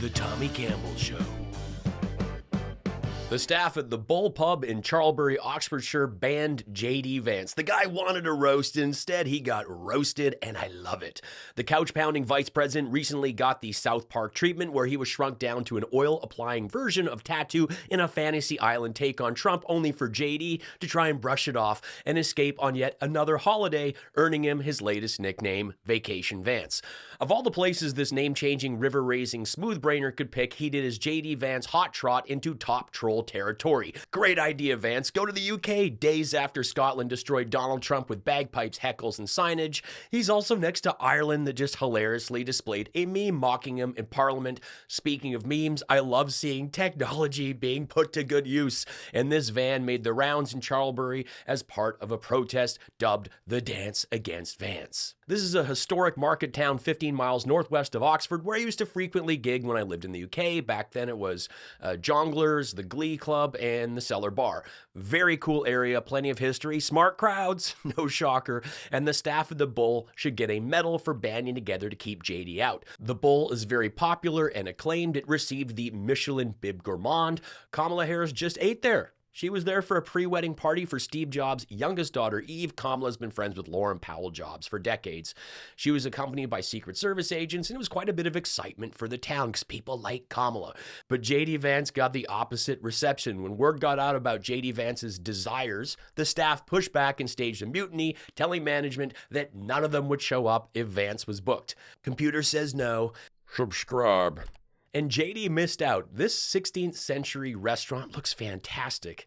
The Tommy Campbell Show. The staff at the Bull Pub in Charlbury, Oxfordshire banned J.D. Vance. The guy wanted a roast. Instead, he got roasted, and I love it. The couch-pounding vice president recently got the South Park treatment where he was shrunk down to an oil-applying version of Tattoo in a fantasy island take on Trump, only for J.D. to try and brush it off and escape on yet another holiday, earning him his latest nickname, Vacation Vance. Of all the places this name-changing, river-raising smooth-brainer could pick, he did his J.D. Vance hot trot into top troll territory. Great idea, Vance. Go to the UK days after Scotland destroyed Donald Trump with bagpipes, heckles, and signage. He's also next to Ireland that just hilariously displayed a meme mocking him in Parliament. Speaking of memes, I love seeing technology being put to good use, and this van made the rounds in Charlbury as part of a protest dubbed the Dance Against Vance. This is a historic market town 15 miles northwest of Oxford where I used to frequently gig when I lived in the UK. Back then it was Jongleurs, the Glee Club, and the Cellar Bar. Very cool area, plenty of history, smart crowds, no shocker, and the staff of the Bull should get a medal for banding together to keep JD out. The Bull is very popular and acclaimed. It received the Michelin Bib Gourmand. Kamala Harris just ate there. She was there for a pre-wedding party for Steve Jobs' youngest daughter, Eve. Kamala's been friends with Lauren Powell Jobs for decades. She was accompanied by Secret Service agents, and it was quite a bit of excitement for the town because people like Kamala. But J.D. Vance got the opposite reception. When word got out about J.D. Vance's desires, the staff pushed back and staged a mutiny, telling management that none of them would show up if Vance was booked. Computer says no. Subscribe. And JD missed out. This 16th century restaurant looks fantastic.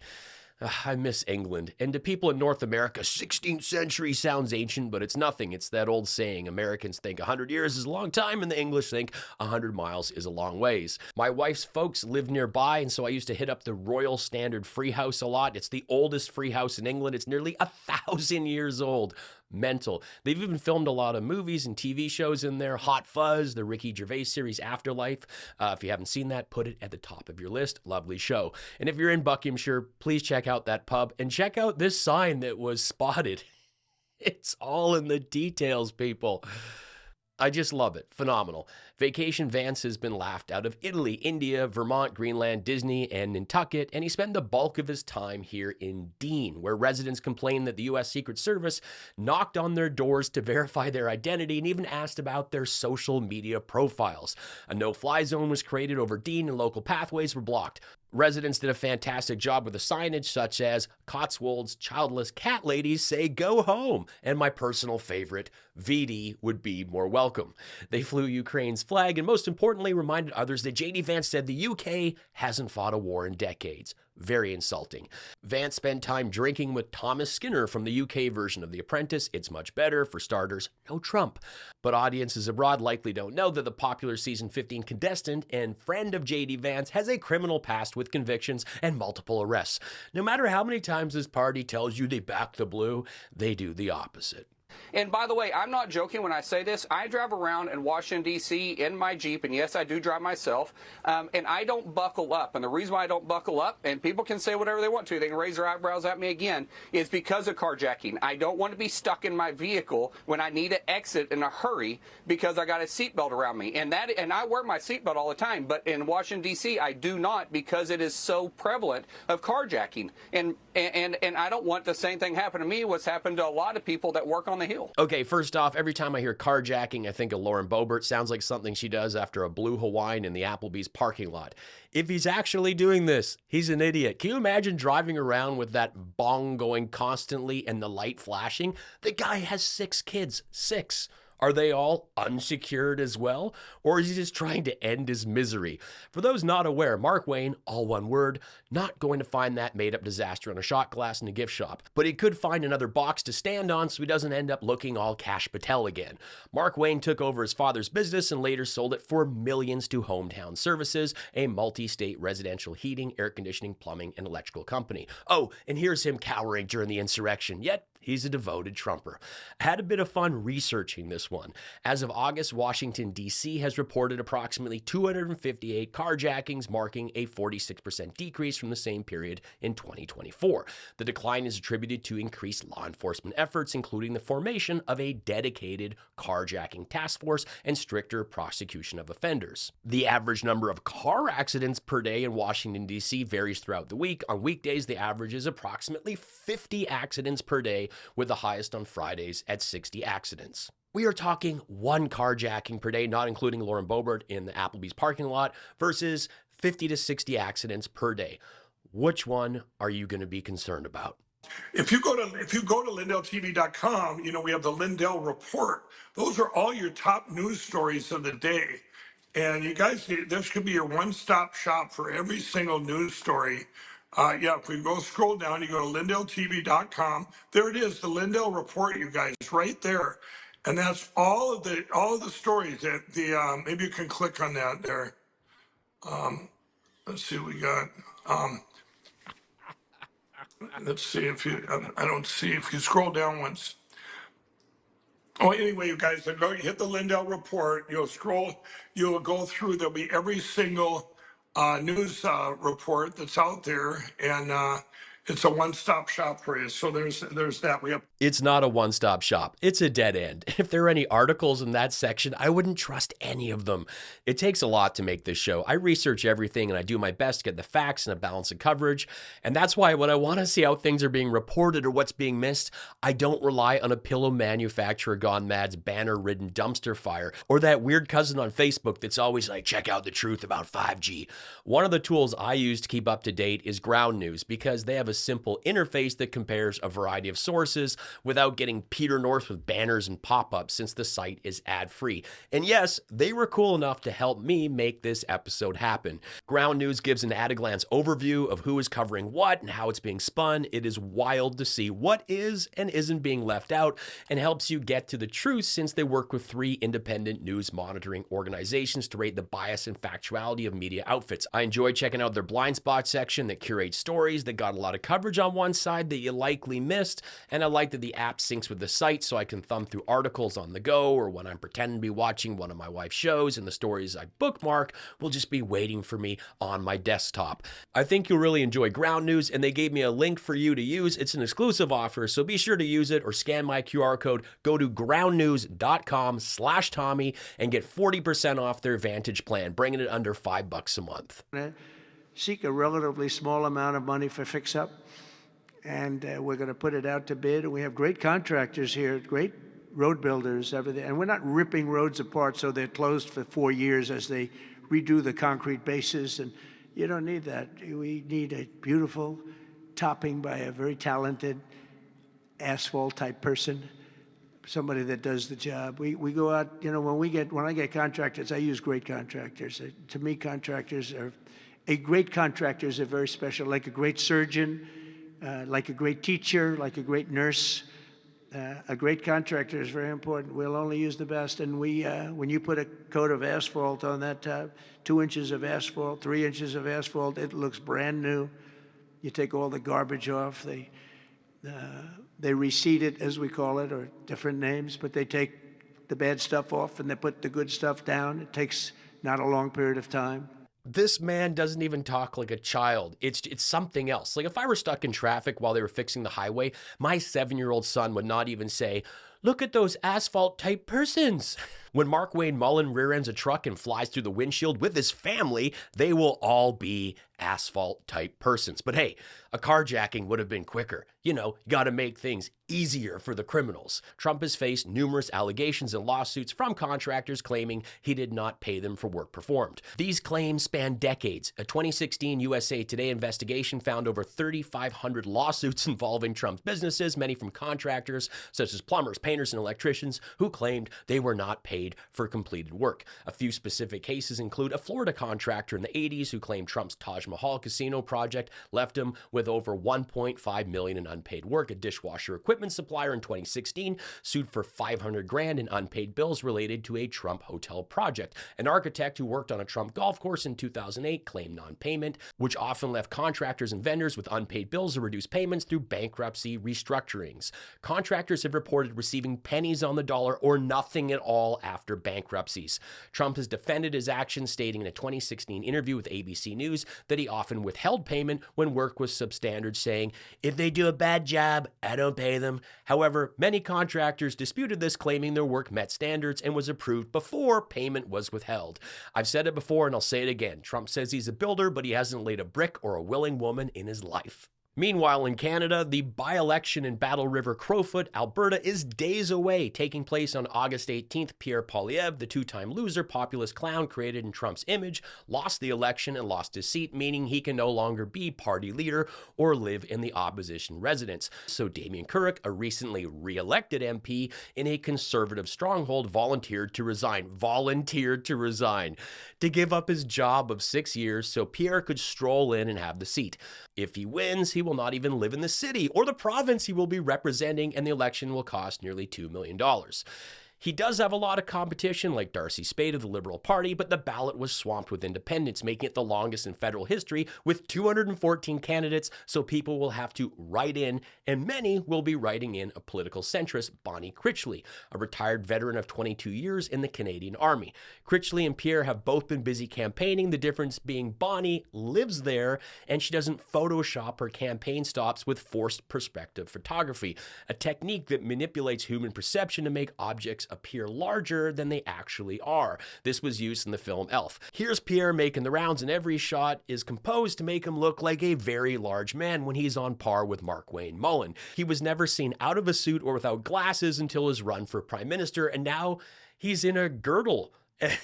I miss England. And to people in North America, 16th century sounds ancient, but it's nothing. It's that old saying, Americans think 100 years is a long time, and the English think 100 miles is a long ways. My wife's folks live nearby, and so I used to hit up the Royal Standard Free House a lot. It's the oldest free house in England. It's nearly 1,000 years old. Mental. They've even filmed a lot of movies and TV shows in there. Hot Fuzz, the Ricky Gervais series Afterlife. If you haven't seen that, put it at the top of your list. Lovely show. And if you're in Buckinghamshire, please check out that pub and check out this sign that was spotted. It's all in the details, people. I just love it. Phenomenal. Vacation Vance has been laughed out of Italy, India, Vermont, Greenland, Disney, and Nantucket, and he spent the bulk of his time here in Dean, where residents complained that the U.S. Secret Service knocked on their doors to verify their identity and even asked about their social media profiles. A no-fly zone was created over Dean and local pathways were blocked. Residents did a fantastic job with the signage, such as Cotswolds childless cat ladies say go home, and my personal favorite, VD would be more welcome. They flew Ukraine's flag and most importantly reminded others that J.D. Vance said the UK hasn't fought a war in decades. Very insulting. Vance spent time drinking with Thomas Skinner from the UK version of The Apprentice. It's much better. For starters, no Trump. But audiences abroad likely don't know that the popular season 15 contestant and friend of J.D. Vance has a criminal past with convictions and multiple arrests. No matter how many times this party tells you they back the blue, they do the opposite. And by the way, I'm not joking when I say this. I drive around in Washington, D.C. in my Jeep, and yes, I do drive myself, and I don't buckle up. And the reason why I don't buckle up, and people can say whatever they want to, they can raise their eyebrows at me again, is because of carjacking. I don't want to be stuck in my vehicle when I need to exit in a hurry because I got a seatbelt around me. And I wear my seatbelt all the time, but in Washington, D.C., I do not because it is so prevalent of carjacking. And I don't want the same thing happen to me, what's happened to a lot of people that work on the Hill. Okay, first off, every time I hear carjacking, I think of Lauren Boebert. Sounds like something she does after a Blue Hawaiian in the Applebee's parking lot. If he's actually doing this, he's an idiot. Can you imagine driving around with that bong going constantly and the light flashing? The guy has 6 kids. 6. Are they all unsecured as well? Or is he just trying to end his misery? For those not aware, Markwayne, all one word, not going to find that made-up disaster on a shot glass in a gift shop. But he could find another box to stand on so he doesn't end up looking all Cash Patel again. Markwayne took over his father's business and later sold it for millions to Hometown Services, a multi-state residential heating, air conditioning, plumbing, and electrical company. Oh, and here's him cowering during the insurrection, yet He's a devoted Trumper. I had a bit of fun researching this one. As of August, Washington, D.C. has reported approximately 258 carjackings, marking a 46% decrease from the same period in 2024. The decline is attributed to increased law enforcement efforts, including the formation of a dedicated carjacking task force and stricter prosecution of offenders. The average number of car accidents per day in Washington, D.C. varies throughout the week. On weekdays, the average is approximately 50 accidents per day, with the highest on Fridays at 60 accidents. We are talking one carjacking per day, not including Lauren Boebert in the Applebee's parking lot, versus 50 to 60 accidents per day. Which one are you going to be concerned about? If you go to LindellTV.com, we have the Lindell Report. Those are all your top news stories of the day. And you guys, this could be your one-stop shop for every single news story. If we scroll down, you go to LindellTV.com. There it is, the Lindell Report, you guys, right there. And that's all of the stories that maybe you can click on that there. Let's see what we got. Let's see if I don't see if you scroll down once. Oh, anyway, you guys, you hit the Lindell Report. You'll go through. There'll be every single news report that's out there, and it's a one-stop shop for you. So there's that. It's not a one-stop shop. It's a dead end. If there are any articles in that section, I wouldn't trust any of them. It takes a lot to make this show. I research everything, and I do my best to get the facts and a balance of coverage. And that's why when I want to see how things are being reported or what's being missed, I don't rely on a pillow manufacturer gone mad's banner-ridden dumpster fire, or that weird cousin on Facebook that's always like, check out the truth about 5G. One of the tools I use to keep up to date is Ground News, because they have a simple interface that compares a variety of sources without getting Peter North with banners and pop-ups, since the site is ad-free. And yes, they were cool enough to help me make this episode happen. Ground News gives an at-a-glance overview of who is covering what and how it's being spun. It is wild to see what is and isn't being left out, and helps you get to the truth, since they work with 3 independent news monitoring organizations to rate the bias and factuality of media outfits. I enjoy checking out their blind spot section that curates stories that got a lot of coverage on one side that you likely missed, and I like that the app syncs with the site, so I can thumb through articles on the go, or when I'm pretending to be watching one of my wife's shows and the stories I bookmark will just be waiting for me on my desktop. I think you'll really enjoy Ground News, and they gave me a link for you to use. It's an exclusive offer, so be sure to use it or scan my QR code. Go to groundnews.com/Tommy and get 40% off their Vantage plan, bringing it under $5 a month. Seek a relatively small amount of money for fix-up, and we're going to put it out to bid. And we have great contractors here, great road builders, everything. And we're not ripping roads apart so they're closed for 4 years as they redo the concrete bases. And you don't need that. We need a beautiful topping by a very talented asphalt-type person, somebody that does the job. We go out, when I get contractors, I use great contractors. To me, a great contractor is very special, like a great surgeon, like a great teacher, like a great nurse. A great contractor is very important. We'll only use the best. And when you put a coat of asphalt on that 2 inches of asphalt, 3 inches of asphalt, it looks brand new. You take all the garbage off. They reseed it, as we call it, or different names, but they take the bad stuff off and they put the good stuff down. It takes not a long period of time. This man doesn't even talk like a child. It's something else. Like if I were stuck in traffic while they were fixing the highway, my 7-year-old son would not even say, "Look at those asphalt-type persons." When Markwayne Mullin rear-ends a truck and flies through the windshield with his family, they will all be asphalt-type persons. But hey, a carjacking would have been quicker. You got to make things easier for the criminals. Trump has faced numerous allegations and lawsuits from contractors claiming he did not pay them for work performed. These claims span decades. A 2016 USA Today investigation found over 3,500 lawsuits involving Trump's businesses, many from contractors such as plumbers, painters, and electricians who claimed they were not paid paid for completed work. A few specific cases include a Florida contractor in the 80s who claimed Trump's Taj Mahal casino project left him with over $1.5 million in unpaid work. A dishwasher equipment supplier in 2016 sued for $500,000 in unpaid bills related to a Trump hotel project. An architect who worked on a Trump golf course in 2008 claimed non-payment, which often left contractors and vendors with unpaid bills or reduced payments through bankruptcy restructurings. Contractors have reported receiving pennies on the dollar or nothing at all after bankruptcies. Trump has defended his actions, stating in a 2016 interview with ABC News that he often withheld payment when work was substandard, saying, "If they do a bad job, I don't pay them." However, many contractors disputed this, claiming their work met standards and was approved before payment was withheld. I've said it before and I'll say it again. Trump says he's a builder, but he hasn't laid a brick or a willing woman in his life. Meanwhile, in Canada, the by-election in Battle River, Crowfoot, Alberta is days away, taking place on August 18th. Pierre Poilievre, the two-time loser, populist clown created in Trump's image, lost the election and lost his seat, meaning he can no longer be party leader or live in the opposition residence. So Damien Carrick, a recently re-elected MP in a conservative stronghold, volunteered to resign, to give up his job of 6 years so Pierre could stroll in and have the seat. If he wins, he will not even live in the city or the province he will be representing, and the election will cost nearly $2 million. He does have a lot of competition, like Darcy Spade of the Liberal Party, but the ballot was swamped with independents, making it the longest in federal history with 214 candidates, so people will have to write in, and many will be writing in a political centrist, Bonnie Critchley, a retired veteran of 22 years in the Canadian Army. Critchley and Pierre have both been busy campaigning, the difference being Bonnie lives there, and she doesn't Photoshop her campaign stops with forced perspective photography, a technique that manipulates human perception to make objects appear larger than they actually are. This was used in the film Elf. Here's Pierre making the rounds, and every shot is composed to make him look like a very large man when he's on par with Markwayne Mullin. He was never seen out of a suit or without glasses until his run for prime minister, and now he's in a girdle as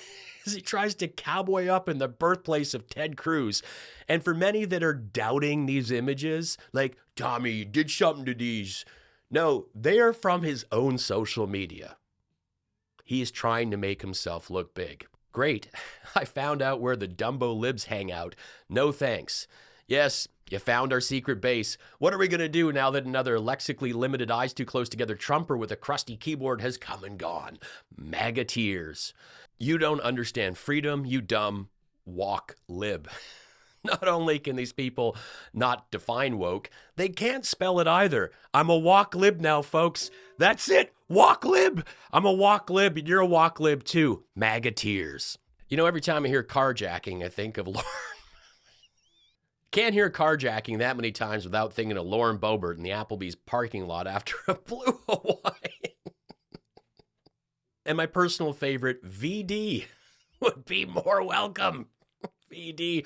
he tries to cowboy up in the birthplace of Ted Cruz. And for many that are doubting these images, like, Tommy, you did something to these. No, they are from his own social media. He is trying to make himself look big. Great. I found out where the Dumbo libs hang out. No thanks. Yes, you found our secret base. What are we going to do now that another lexically limited eyes too close together Trumper with a crusty keyboard has come and gone? MAGA tears. You don't understand freedom, you dumb walk lib. Not only can these people not define woke, they can't spell it either. I'm a walk lib now, folks. That's it. Walk lib. I'm a walk lib, and you're a walk lib too. MAGA tears. You know, every time I hear carjacking, I think of Lauren. Can't hear carjacking that many times without thinking of Lauren Boebert in the Applebee's parking lot after a Blue Hawaiian. And my personal favorite, VD, would be more welcome. VD.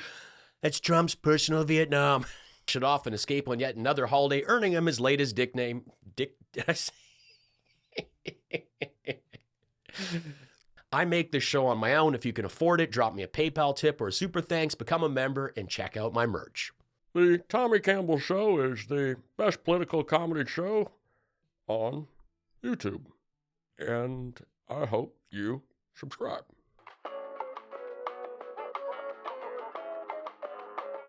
That's Trump's personal Vietnam. Should off and escape on yet another holiday, earning him his latest nickname. I make this show on my own. If you can afford it, drop me a PayPal tip or a super thanks, become a member, and check out my merch. The Tommy Campbell Show is the best political comedy show on YouTube. And I hope you subscribe.